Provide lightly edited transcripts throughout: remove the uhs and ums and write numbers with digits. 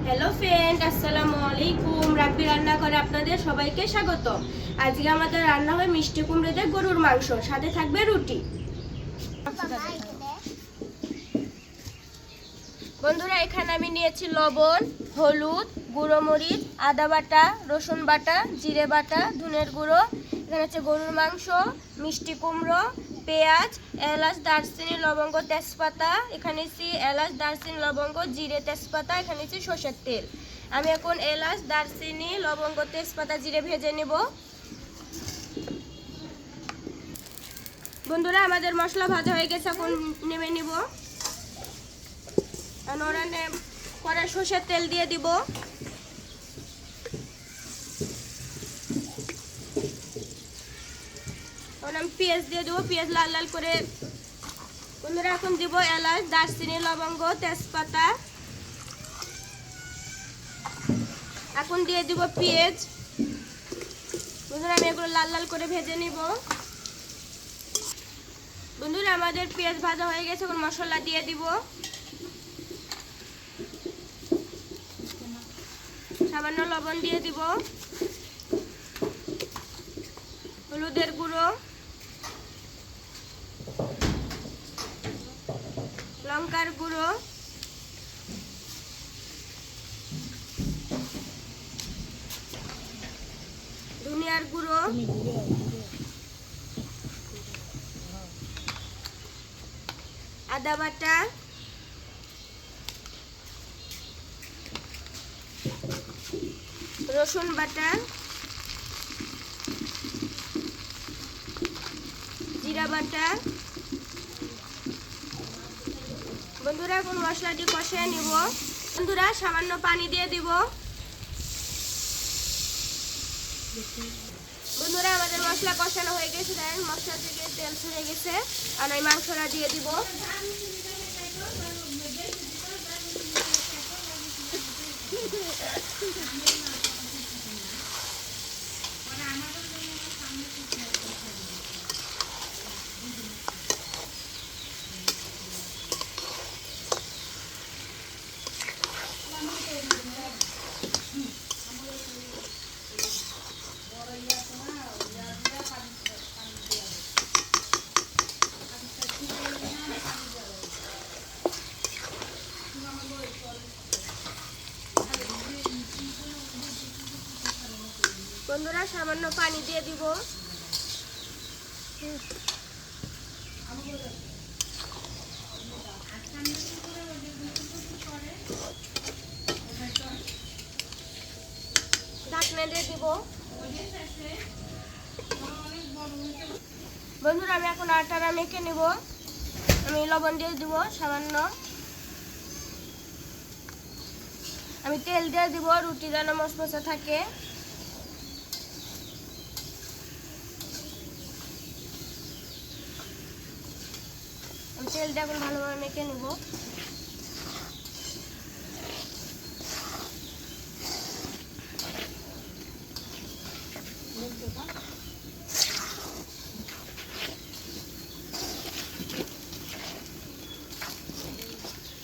Hello friend, আসসালামু আলাইকুম। রাব্বি রান্না করে আপনাদের সবাইকে স্বাগত। আজকে আমাদের রান্না হয় মিষ্টি কুমড়ো দিয়ে গরুর মাংস, সাথে থাকবে রুটি। বন্ধুরা, এখানে আমি নিয়েছি লবণ, হলুদ, গুঁড়ো মরিচ, আদা বাটা, রসুন বাটা, জিরে বাটা, ধনের গুঁড়ো। এখানে হচ্ছে গরুর মাংস, মিষ্টি কুমড়ো, পেঁয়াজ, এলাচ, দারচিনি, লবঙ্গ, তেজপাতা। এখানে নিচ্ছি এলাচ, দারচিনি, লবঙ্গ, জিরে, তেজপাতা। এখানে নিচ্ছি সরষের তেল। আমি এখন এলাচ, দারচিনি, লবঙ্গ, তেজপাতা, জিরে ভেজে নেব। বন্ধুরা, আমাদের মশলা ভাজা হয়ে গেছে, এখন নেমে নিব। কড়াই সরষের তেল দিয়ে দিব। আমি পেঁয়াজ দিয়ে দেবো, পেঁয়াজ লাল লাল করে। বন্ধুরা, এখন দিব এলাচ, দারচিনি, লবঙ্গ, তেজপাতা। এখন দিয়ে দিব পেঁয়াজ। বন্ধুরা, আমি এগুলো লাল লাল করে ভেজে নিব। বন্ধুরা, আমাদের পেঁয়াজ ভাজা হয়ে গেছে, এখন মশলা দিয়ে দিব। সামান্য লবণ দিয়ে দিব, হলুদের গুঁড়ো, লঙ্কার গুঁড়ো, ধনিয়ার গুঁড়ো, আদা বাটা, রসুন বাটা, জিরা বাটা। বন্ধুরা, এখন মশলাটি কষিয়ে নিব। বন্ধুরা, সামান্য পানি দিয়ে দিব। বন্ধুরা, আমাদের মশলা কষানো হয়ে গেছে, দেখেন মশলা থেকে তেল ছেড়ে গেছে। আর এই মাংসটা দিয়ে দিব। বন্ধুরা, সামান্য পানি দিয়ে দিব। ঢাকনা দিয়ে দিব। বন্ধুরা, আমি এখন আটাটা মেখে নিব। আমি লবণ দিয়ে দিব সামান্য। আমি তেল দিয়ে দিব, রুটি যেন মচমচে থাকে। তেল দিয়ে এখন ভালোভাবে মেখে নেব।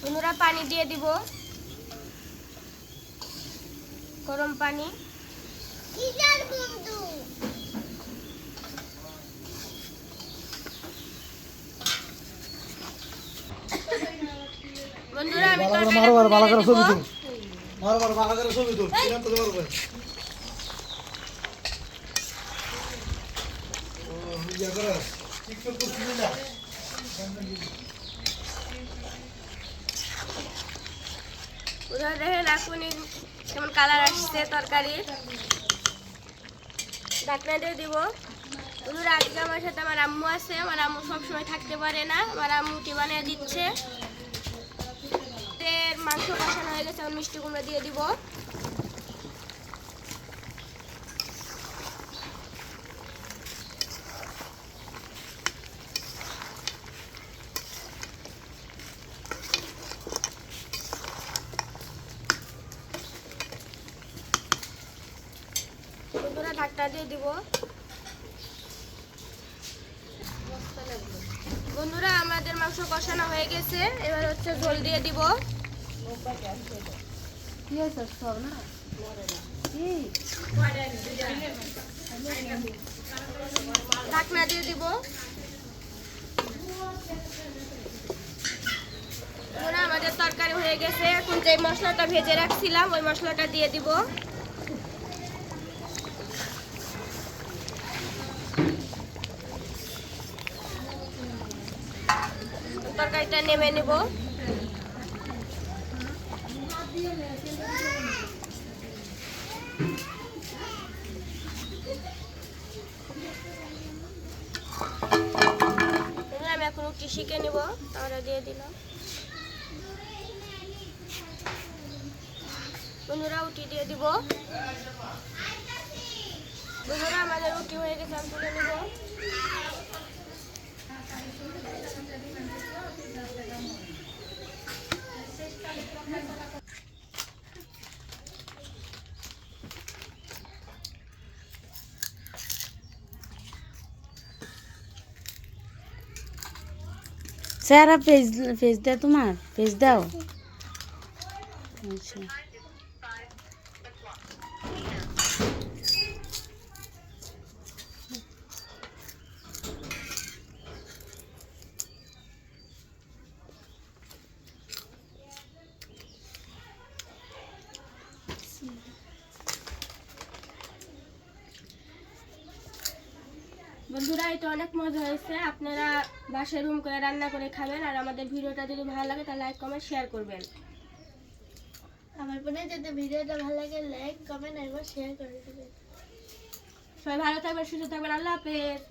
বন্ধুরা, পানি দিয়ে দিব, গরম পানি। বন্ধুরা, আমি দেখেন এখনই কেমন কালার আসছে তরকারির। ঢাকনা দিয়ে দিব। বন্ধুরা, আজকে আমার সাথে আমার আম্মু আছে। আমার আম্মু সবসময় থাকতে পারে না, আমার আম্মুটি বানিয়ে দিচ্ছে। মাংস কষানো হয়ে গেছে, মিষ্টি কুমড়া দিয়ে দিব। বন্ধুরা, ঢাকনা দিয়ে দিব। বন্ধুরা, আমাদের মাংস কষানো হয়ে গেছে, এবার হচ্ছে ঝোল দিয়ে দিব। ঢাকনা দিয়ে দিব। আমাদের তরকারি হয়ে গেছে। এখন যে মশলাটা ভেজে রাখছিলাম ওই মশলাটা দিয়ে দিব। তরকারিটা নেমে নেব। আমি এখন রুটি শিখে নেব। আমরা দিয়ে দিলাম। বন্ধুরা রুটি দিয়ে দিব। বন্ধুরা আমাদের রুটি হয়ে গেছে, আমি তুলে নেব। চেহারা ফেস দাও, তোমার ফেস দাও। আচ্ছা বন্ধুরা এটা অনেক মজা হয়েছে। আপনারা বাসায় রুম করে রান্না করে খাবেন। আর আমাদের ভিডিওটা যদি ভালো লাগে তাহলে লাইক কমেন্ট শেয়ার করবেন। আমার বোনের যদি ভিডিওটা ভালো লাগে লাইক কমেন্ট আর শেয়ার করে দিবেন। সবাই ভালো থাকবেন, সুস্থ থাকবেন। আল্লাহ হাফেজ।